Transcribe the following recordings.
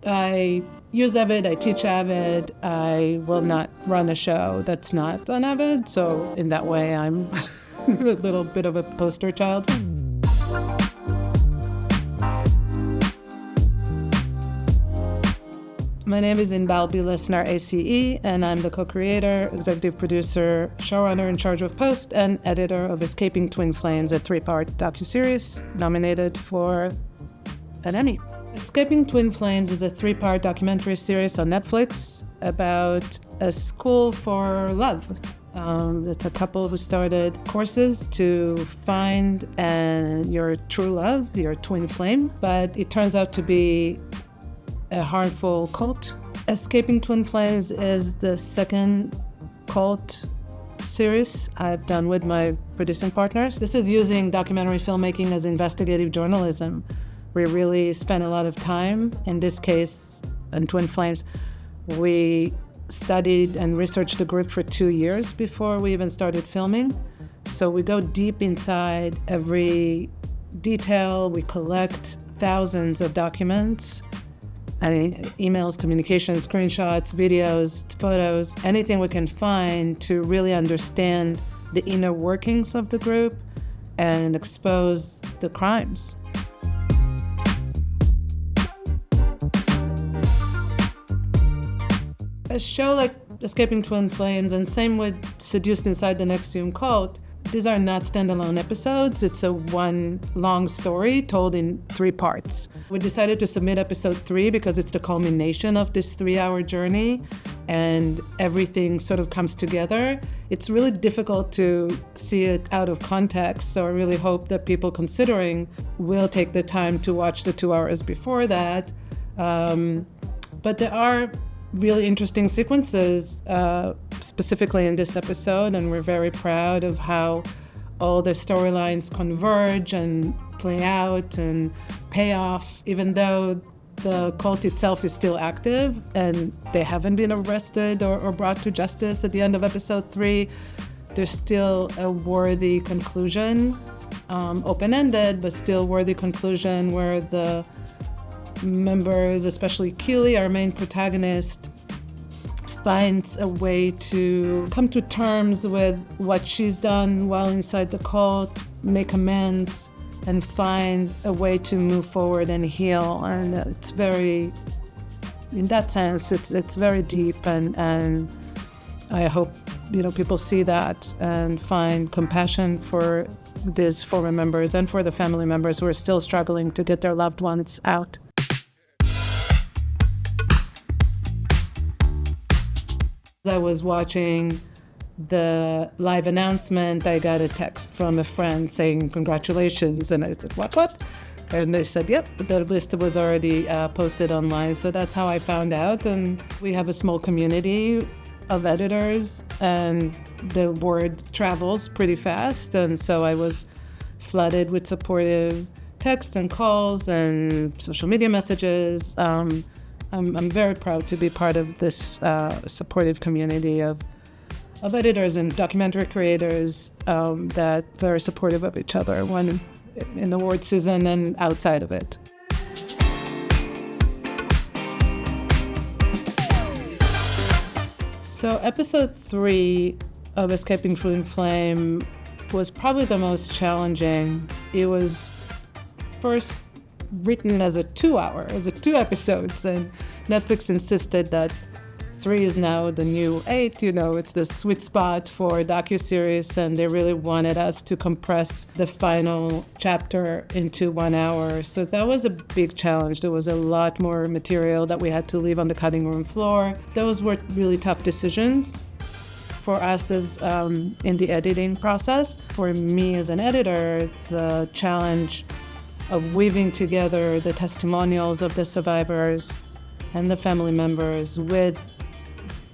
I use Avid, I teach Avid. I will not run a show that's not on Avid, so in that way I'm a little bit of a poster child. My name is Inbal Lessner, ACE, and I'm the co-creator, executive producer, showrunner in charge of post, and editor of Escaping Twin Flames, a 3-part docuseries nominated for an Emmy. Escaping Twin Flames is a 3-part documentary series on Netflix about a school for love. It's a couple who started courses to find your true love, your twin flame, but it turns out to be a harmful cult. Escaping Twin Flames is the second cult series I've done with my producing partners. This is using documentary filmmaking as investigative journalism. We really spent a lot of time. In this case, in Twin Flames, we studied and researched the group for 2 years before we even started filming. So we go deep inside every detail. We collect thousands of documents, emails, communications, screenshots, videos, photos, anything we can find to really understand the inner workings of the group and expose the crimes. A show like Escaping Twin Flames, and same with Seduced Inside the NXIVM Cult, these are not standalone episodes. It's a one long story told in 3 parts. We decided to submit episode 3 because it's the culmination of this 3-hour journey and everything sort of comes together. It's really difficult to see it out of context, so I really hope that people considering will take the time to watch the 2 hours before that. But there are really interesting sequences, specifically in this episode, and we're very proud of how all the storylines converge and play out and pay off, even though the cult itself is still active and they haven't been arrested or brought to justice at the end of episode 3. There's still a worthy conclusion, open-ended, but still worthy conclusion where the members, especially Keely, our main protagonist, finds a way to come to terms with what she's done while inside the cult, make amends, and find a way to move forward and heal. And it's very, in that sense, it's very deep, and I hope people see that and find compassion for these former members and for the family members who are still struggling to get their loved ones out. I was watching the live announcement. I got a text from a friend saying congratulations, and I said, what? And they said, yep, the list was already posted online. So that's how I found out. And we have a small community of editors, and the word travels pretty fast. And so I was flooded with supportive texts and calls and social media messages. I'm very proud to be part of this supportive community of editors and documentary creators that are very supportive of each other, when in award season and outside of it. So episode 3 of Escaping Twin Flame was probably the most challenging. It was first written as a 2 episodes, and Netflix insisted that 3 is now the new 8. It's the sweet spot for docuseries, and they really wanted us to compress the final chapter into 1 hour. So that was a big challenge. There was a lot more material that we had to leave on the cutting room floor. Those were really tough decisions for us as in the editing process. For me as an editor, the challenge of weaving together the testimonials of the survivors and the family members with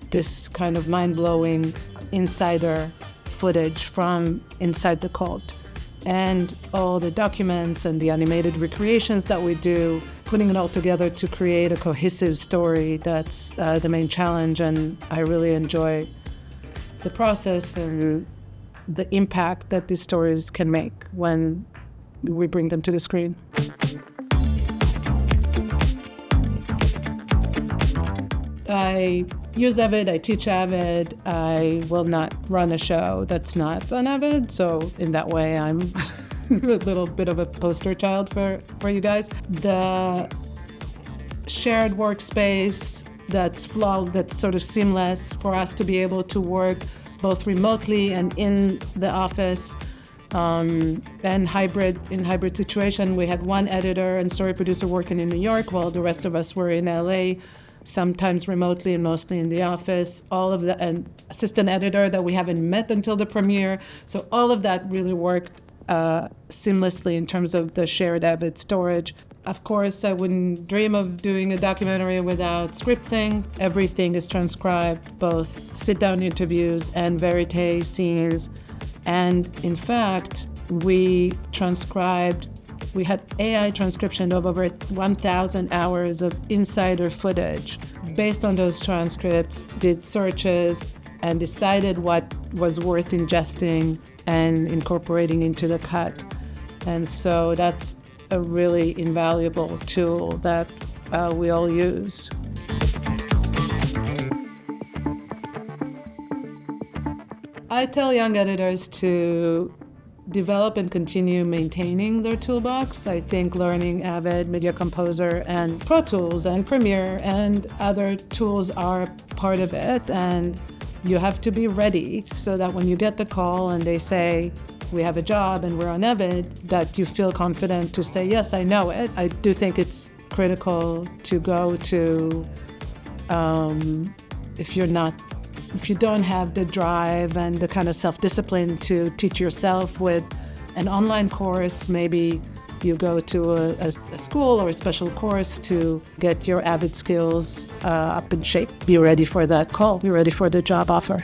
this kind of mind-blowing insider footage from inside the cult, and all the documents and the animated recreations that we do, putting it all together to create a cohesive story. That's the main challenge, and I really enjoy the process and the impact that these stories can make when we bring them to the screen. I use Avid, I teach Avid. I will not run a show that's not on Avid. So in that way, I'm a little bit of a poster child for you guys. The shared workspace that's sort of seamless for us to be able to work both remotely and in the office. And hybrid situation. We had one editor and story producer working in New York while the rest of us were in LA, sometimes remotely and mostly in the office. All of an assistant editor that we haven't met until the premiere. So all of that really worked seamlessly in terms of the shared Avid storage. Of course, I wouldn't dream of doing a documentary without scripting. Everything is transcribed, both sit-down interviews and verite scenes. And in fact, we had AI transcription of over 1,000 hours of insider footage. Based on those transcripts, did searches and decided what was worth ingesting and incorporating into the cut. And so that's a really invaluable tool that we all use. I tell young editors to develop and continue maintaining their toolbox. I think learning Avid, Media Composer, and Pro Tools, and Premiere, and other tools are part of it. And you have to be ready so that when you get the call and they say, we have a job and we're on Avid, that you feel confident to say, yes, I know it. I do think it's critical to go to, if you don't have the drive and the kind of self-discipline to teach yourself with an online course, maybe you go to a school or a special course to get your Avid skills up in shape. Be ready for that call. Be ready for the job offer.